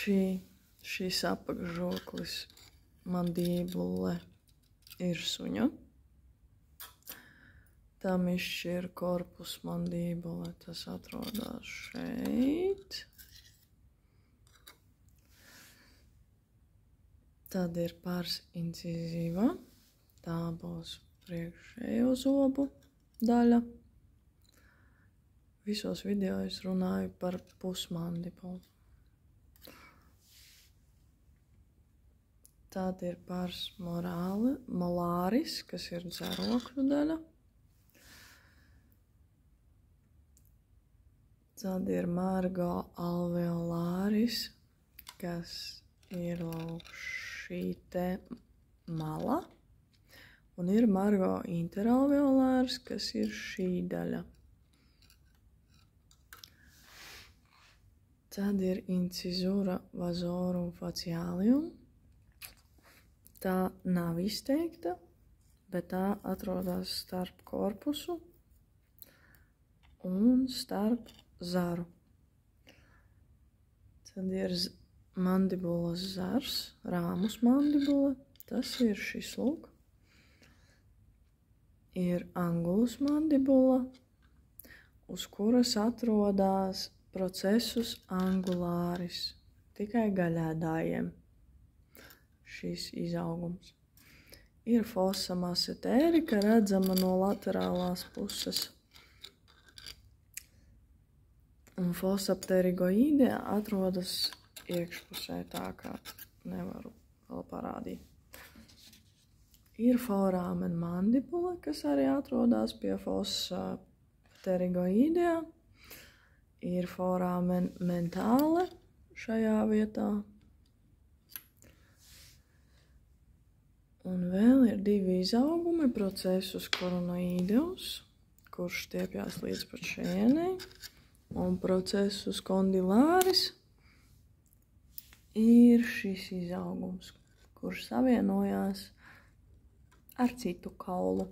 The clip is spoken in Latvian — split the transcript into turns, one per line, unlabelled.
šīs apakšžoklis mandibule ir suņa. Tam izšķir korpus mandibule, tas atrodas šeit. Tad ir pars incizīva, tā būs priekšējo zobu daļa. Visos video es runāju par pusmandibulu. Tad ir pars molāris, kas ir dzerokļu daļa. Tad ir margo alveolāris, kas ir šī te mala. Un ir margo interalveolāris, kas ir šī daļa. Tad ir incizura vasorum facialium. Tā nav izteikta, bet tā atrodas starp korpusu un starp zaru. Tad ir mandibulas zars, rāmus mandibula, tas ir šis lūk. Ir angulus mandibula, uz kuras atrodas procesus angulāris, tikai gaļēdājiem šis izaugums. Ir fossa massetērika, redzama no laterālās puses. Un fossa pterigoīde atrodas iekšpusē, tā kā nevaru vēl parādīt. Ir foramen mandibula, kas arī atrodas pie fossa pterigoīdea. Ir foramen mentāle šajā vietā. Un vēl ir divi izaugumi, procesus coronoideus, kurš stiepjās līdz pat šejienei, un procesus condylāris ir šis izaugums, kurš savienojās ar citu kaulu.